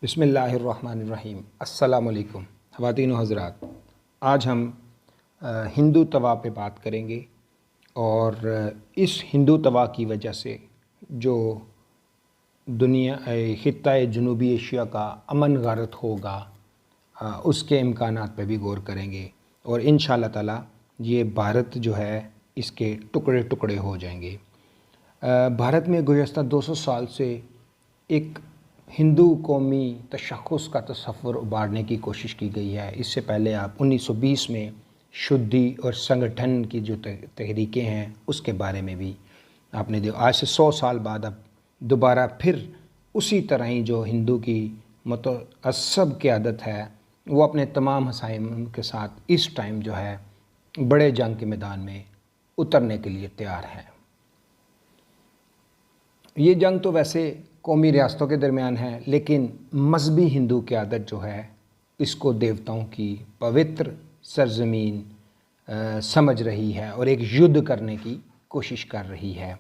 بسم اللہ الرحمن الرحیم۔ السلام علیکم خواتین و حضرات، آج ہم ہندو توا پہ بات کریں گے اور اس ہندو توا کی وجہ سے جو خطۂ جنوبی ایشیا کا امن غارت ہوگا اس کے امکانات پہ بھی غور کریں گے، اور انشاءاللہ تعالی یہ بھارت جو ہے اس کے ٹکڑے ٹکڑے ہو جائیں گے۔ بھارت میں گزشتہ 200 سال سے ایک ہندو قومی تشخص کا تصور ابھارنے کی کوشش کی گئی ہے۔ اس سے پہلے آپ 1920 میں شدھی اور سنگٹھن کی جو تحریکیں ہیں اس کے بارے میں بھی آپ نے آج سے 100 سال بعد اب دوبارہ پھر اسی طرح ہی جو ہندو کی متعصب قیادت ہے وہ اپنے تمام حسائم کے ساتھ اس ٹائم جو ہے بڑے جنگ کے میدان میں اترنے کے لیے تیار ہے۔ یہ جنگ تو ویسے قومی ریاستوں کے درمیان ہے، لیکن مذہبی ہندو قیادت جو ہے اس کو دیوتاؤں کی پوتر سرزمین سمجھ رہی ہے اور ایک یدھ کرنے کی کوشش کر رہی ہے،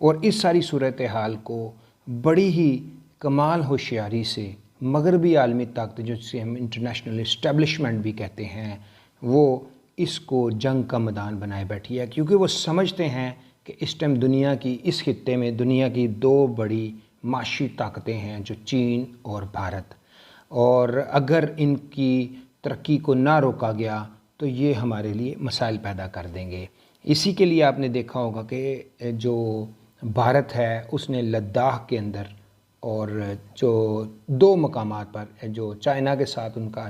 اور اس ساری صورتحال کو بڑی ہی کمال ہوشیاری سے مغربی عالمی طاقت جسے ہم انٹرنیشنل اسٹیبلشمنٹ بھی کہتے ہیں وہ اس کو جنگ کا میدان بنائے بیٹھی ہے، کیونکہ وہ سمجھتے ہیں کہ اس ٹائم دنیا کی اس خطے میں دنیا کی دو بڑی معاشی طاقتیں ہیں جو چین اور بھارت، اور اگر ان کی ترقی کو نہ روکا گیا تو یہ ہمارے لیے مسائل پیدا کر دیں گے۔ اسی کے لیے آپ نے دیکھا ہوگا کہ جو بھارت ہے اس نے لداخ کے اندر اور جو دو مقامات پر جو چائنا کے ساتھ ان کا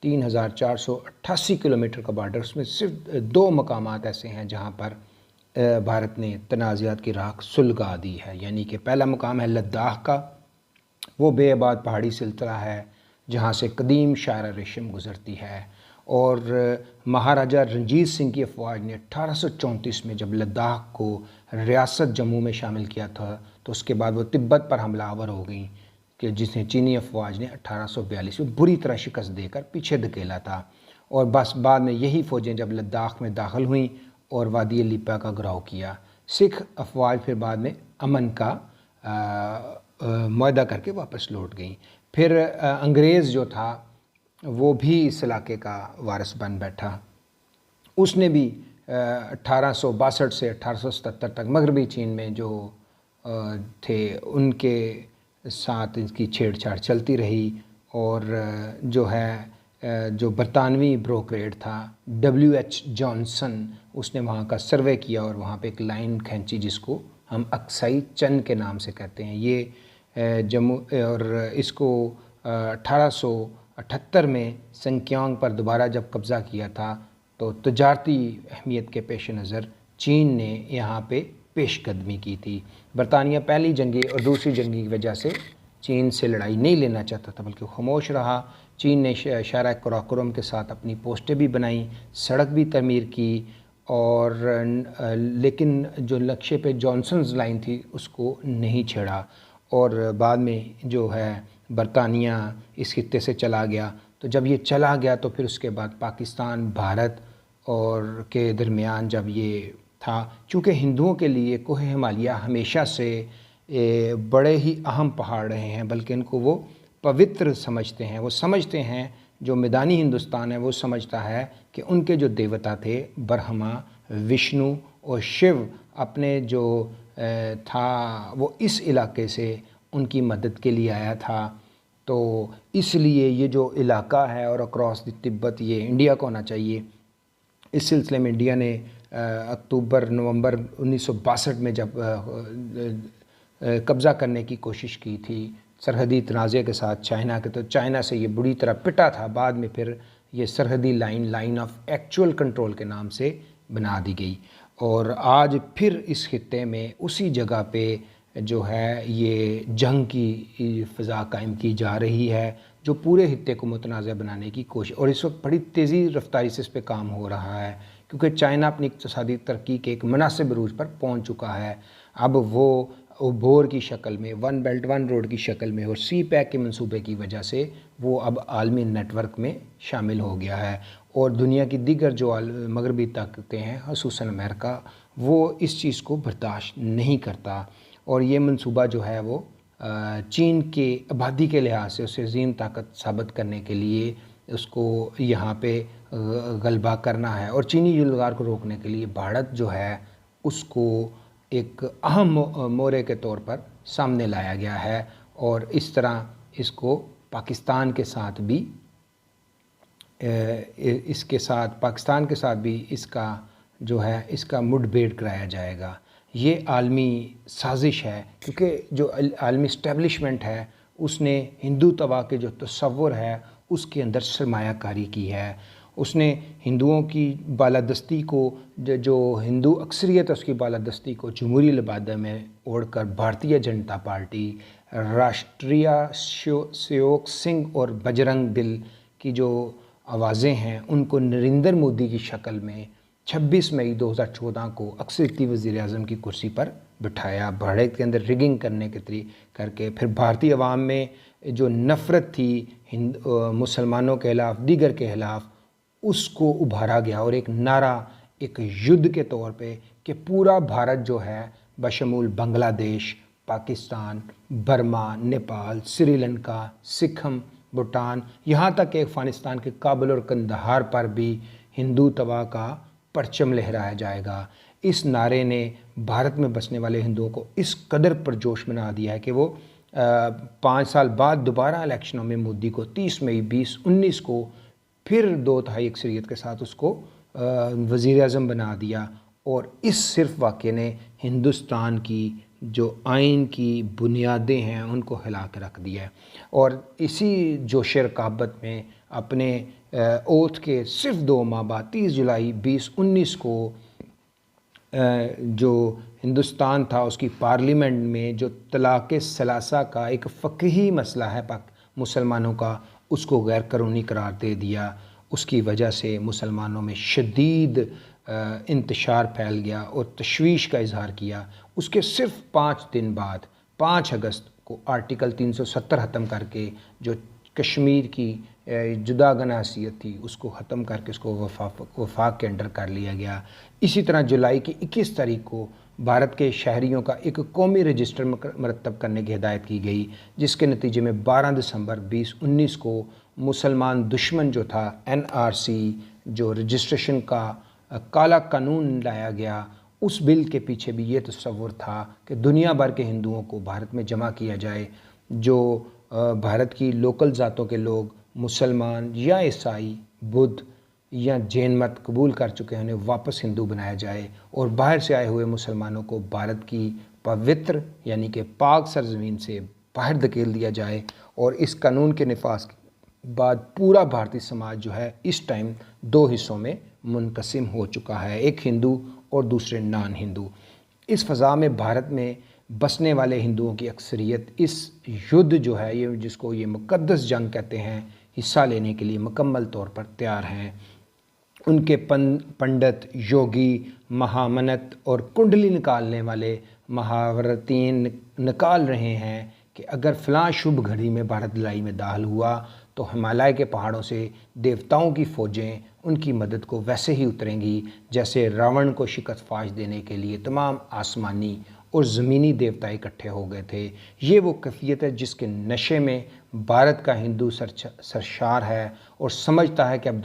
3488 کلومیٹر کا بارڈر، اس میں صرف دو مقامات ایسے ہیں جہاں پر بھارت نے تنازعات کی راہ سلگا دی ہے، یعنی کہ پہلا مقام ہے لداخ کا، وہ بے آباد پہاڑی سلسلہ ہے جہاں سے قدیم شاہراہ ریشم گزرتی ہے، اور مہاراجہ رنجیت سنگھ کی افواج نے 1834 میں جب لداخ کو ریاست جموں میں شامل کیا تھا تو اس کے بعد وہ تبت پر حملہ آور ہو گئیں، کہ جسے چینی افواج نے 1842 میں بری طرح شکست دے کر پیچھے دھکیلا تھا، اور بس بعد میں یہی فوجیں جب لداخ میں داخل ہوئیں اور وادی لیپا کا گھراؤ کیا، سکھ افواج پھر بعد میں امن کا معاہدہ کر کے واپس لوٹ گئیں۔ پھر انگریز جو تھا وہ بھی اس علاقے کا وارث بن بیٹھا، اس نے بھی 1862 سے 1877 تک مغربی چین میں جو تھے ان کے ساتھ ان کی چھیڑ چھاڑ چلتی رہی، اور جو ہے جو برطانوی بروکریٹ تھا WH جانسن، اس نے وہاں کا سروے کیا اور وہاں پہ ایک لائن کھینچی جس کو ہم اکسائی چن کے نام سے کہتے ہیں۔ یہ جموں اور اس کو 1878 میں سنکیانگ پر دوبارہ جب قبضہ کیا تھا تو تجارتی اہمیت کے پیش نظر چین نے یہاں پہ پیش قدمی کی تھی۔ برطانیہ پہلی جنگی اور دوسری جنگی کی وجہ سے چین سے لڑائی نہیں لینا چاہتا تھا بلکہ خاموش رہا۔ چین نے شاہراہ قراقرم کے ساتھ اپنی پوسٹیں بھی بنائیں، سڑک بھی تعمیر کی، اور لیکن جو نقشے پہ جانسنز لائن تھی اس کو نہیں چھیڑا، اور بعد میں جو ہے برطانیہ اس خطے سے چلا گیا۔ تو جب یہ چلا گیا تو پھر اس کے بعد پاکستان بھارت اور کے درمیان جب یہ تھا، چونکہ ہندوؤں کے لیے کوہ ہمالیہ ہمیشہ سے بڑے ہی اہم پہاڑ رہے ہیں، بلکہ ان کو وہ پوتر سمجھتے ہیں۔ وہ سمجھتے ہیں جو میدانی ہندوستان ہے وہ سمجھتا ہے کہ ان کے جو دیوتا تھے برہما، وشنو اور شیو، اپنے جو تھا وہ اس علاقے سے ان کی مدد کے لیے آیا تھا، تو اس لیے یہ جو علاقہ ہے اور اکراس دی تبت یہ انڈیا کو ہونا چاہیے۔ اس سلسلے میں انڈیا نے نومبر 1962 میں جب قبضہ کرنے کی کوشش کی تھی سرحدی تنازع کے ساتھ چائنا کے، تو چائنا سے یہ بری طرح پٹا تھا، بعد میں پھر یہ سرحدی لائن آف ایکچول کنٹرول کے نام سے بنا دی گئی، اور آج پھر اس خطے میں اسی جگہ پہ جو ہے یہ جنگ کی فضا قائم کی جا رہی ہے جو پورے خطے کو متنازع بنانے کی کوشش، اور اس وقت بڑی تیزی رفتاری سے اس پہ کام ہو رہا ہے کیونکہ چائنا اپنی اقتصادی ترقی کے ایک مناسب عروج پر پہنچ چکا ہے۔ اب وہ بور کی شکل میں، ون بیلٹ ون روڈ کی شکل میں اور سی پیک کے منصوبے کی وجہ سے وہ اب عالمی نیٹ ورک میں شامل ہو گیا ہے، اور دنیا کی دیگر جو مغربی طاقتیں ہیں خصوصاً امریکہ وہ اس چیز کو برداشت نہیں کرتا، اور یہ منصوبہ جو ہے وہ چین کے آبادی کے لحاظ سے اسے عظیم طاقت ثابت کرنے کے لیے اس کو یہاں پہ غلبہ کرنا ہے، اور چینی یلغار کو روکنے کے لیے بھارت جو ہے اس کو ایک اہم مورے کے طور پر سامنے لایا گیا ہے، اور اس طرح اس کو پاکستان کے ساتھ بھی پاکستان کے ساتھ بھی اس کا جو ہے اس کا مڈ بھیڑ کرایا جائے گا۔ یہ عالمی سازش ہے، کیونکہ جو عالمی اسٹیبلشمنٹ ہے اس نے ہندو توا کے جو تصور ہے اس کے اندر سرمایہ کاری کی ہے۔ اس نے ہندوؤں کی بالادستی کو، جو ہندو اکثریت ہے اس کی بالادستی کو جمہوری لبادہ میں اوڑھ کر بھارتیہ جنتا پارٹی، راشٹریہ سیوک سنگھ اور بجرنگ دل کی جو آوازیں ہیں ان کو نریندر مودی کی شکل میں 26 مئی 2014 کو اکثریتی وزیر اعظم کی کرسی پر بٹھایا، بھارت کے اندر ریگنگ کرنے کے کر کے پھر بھارتی عوام میں جو نفرت تھی مسلمانوں کے خلاف، دیگر کے خلاف، اس کو ابھارا گیا، اور ایک نعرہ، ایک یدھ کے طور پہ کہ پورا بھارت جو ہے بشمول بنگلہ دیش، پاکستان، برما، نیپال، سری لنکا، سکم، بھوٹان، یہاں تک کہ افغانستان کے کابل اور قندھار پر بھی ہندو توا کا پرچم لہرایا جائے گا۔ اس نعرے نے بھارت میں بسنے والے ہندوؤں کو اس قدر پرجوش بنا دیا ہے کہ وہ 5 سال بعد دوبارہ الیکشنوں میں مودی کو 30 مئی 2019 کو پھر 2/3 اکثریت کے ساتھ اس کو وزیر اعظم بنا دیا، اور اس صرف واقعے نے ہندوستان کی جو آئین کی بنیادیں ہیں ان کو ہلا کے رکھ دیا ہے۔ اور اسی جوش رقابت میں اپنے اوتھ کے صرف 2 ماہ بعد 30 جولائی 2019 کو جو ہندوستان تھا اس کی پارلیمنٹ میں جو طلاق ثلاثہ کا ایک فقہی مسئلہ ہے مسلمانوں کا، اس کو غیر قانونی قرار دے دیا۔ اس کی وجہ سے مسلمانوں میں شدید انتشار پھیل گیا اور تشویش کا اظہار کیا۔ اس کے صرف 5 دن بعد 5 اگست کو آرٹیکل 370 ختم کر کے جو کشمیر کی جداگانہ حیثیت تھی اس کو ختم کر کے اس کو وفاق کے انڈر کر لیا گیا۔ اسی طرح جولائی کی 21 تاریخ کو بھارت کے شہریوں کا ایک قومی رجسٹر مرتب کرنے کی ہدایت کی گئی، جس کے نتیجے میں 12 دسمبر 2019 کو مسلمان دشمن جو تھا NRC جو رجسٹریشن کا کالا قانون لایا گیا، اس بل کے پیچھے بھی یہ تصور تھا کہ دنیا بھر کے ہندوؤں کو بھارت میں جمع کیا جائے، جو بھارت کی لوکل ذاتوں کے لوگ مسلمان یا عیسائی، بدھ یا جین مت قبول کر چکے ہیں انہیں واپس ہندو بنایا جائے، اور باہر سے آئے ہوئے مسلمانوں کو بھارت کی پوتر یعنی کہ پاک سرزمین سے باہر دھکیل دیا جائے۔ اور اس قانون کے نفاذ کے بعد پورا بھارتی سماج جو ہے اس ٹائم 2 حصوں میں منقسم ہو چکا ہے، ایک ہندو اور دوسرے نان ہندو۔ اس فضا میں بھارت میں بسنے والے ہندوؤں کی اکثریت اس یدھ جو ہے یہ جس کو یہ مقدس جنگ کہتے ہیں حصہ لینے کے لیے مکمل طور پر تیار ہیں۔ ان کے پنڈت، یوگی، مہامنت اور کنڈلی نکالنے والے محاورتین نکال رہے ہیں کہ اگر فلاں شبھ گھڑی میں بھارت لڑائی میں داخل ہوا تو ہمالیہ کے پہاڑوں سے دیوتاؤں کی فوجیں ان کی مدد کو ویسے ہی اتریں گی جیسے راون کو شکست فاش دینے کے لیے تمام آسمانی اور زمینی دیوتا اکٹھے ہو گئے تھے۔ یہ وہ کیفیت ہے جس کے نشے میں بھارت کا ہندو سرشار ہے اور سمجھتا ہے کہ اب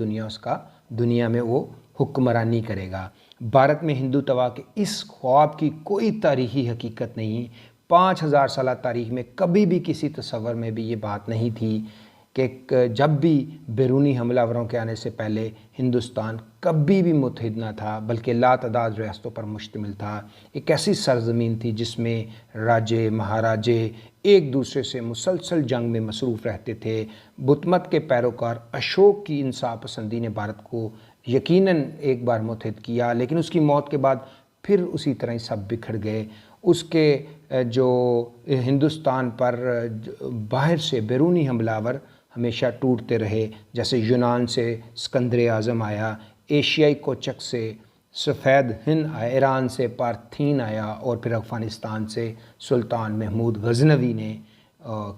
دنیا میں وہ حکمرانی کرے گا۔ بھارت میں ہندو توا کے اس خواب کی کوئی تاریخی حقیقت نہیں۔ 5000 سالہ تاریخ میں کبھی بھی کسی تصور میں بھی یہ بات نہیں تھی کہ جب بھی بیرونی حملہ آوروں کے آنے سے پہلے ہندوستان کبھی بھی متحد نہ تھا بلکہ لاتعداد ریاستوں پر مشتمل تھا۔ ایک ایسی سرزمین تھی جس میں راجے مہاراجے ایک دوسرے سے مسلسل جنگ میں مصروف رہتے تھے۔ بدھ مت کے پیروکار اشوک کی انصاف پسندی نے بھارت کو یقیناً ایک بار متحد کیا، لیکن اس کی موت کے بعد پھر اسی طرح ہی سب بکھر گئے۔ اس کے جو ہندوستان پر باہر سے بیرونی حملہ آور ہمیشہ ٹوٹتے رہے، جیسے یونان سے اسکندر اعظم آیا، ایشیائی کوچک سے سفید ہند آیا، ایران سے پارتھین آیا، اور پھر افغانستان سے سلطان محمود غزنوی نے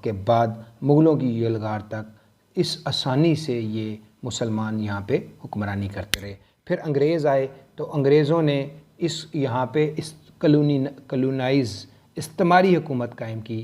کے بعد مغلوں کی یلغار تک اس آسانی سے یہ مسلمان یہاں پہ حکمرانی کرتے رہے۔ پھر انگریز آئے تو انگریزوں نے یہاں پہ اس کلونائز استعماری حکومت قائم کی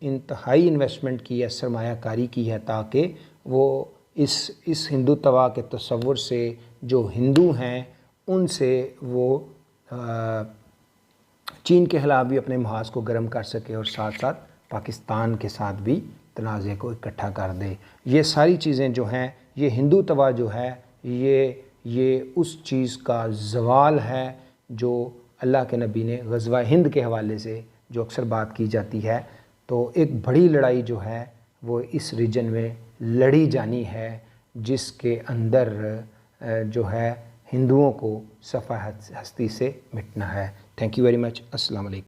انتہائی انویسٹمنٹ کی ہے، سرمایہ کاری کی ہے، تاکہ وہ اس ہندو توا کے تصور سے جو ہندو ہیں ان سے وہ چین کے خلاف بھی اپنے محاذ کو گرم کر سکے اور ساتھ ساتھ پاکستان کے ساتھ بھی تنازع کو اکٹھا کر دے۔ یہ ساری چیزیں جو ہیں، یہ ہندو توا جو ہے یہ اس چیز کا زوال ہے جو اللہ کے نبی نے غزوہ ہند کے حوالے سے جو اکثر بات کی جاتی ہے۔ تو ایک بڑی لڑائی جو ہے وہ اس ریجن میں لڑی جانی ہے، جس کے اندر جو ہے ہندوؤں کو صفحہ ہستی سے مٹنا ہے۔ Thank you very much. السلام علیکم۔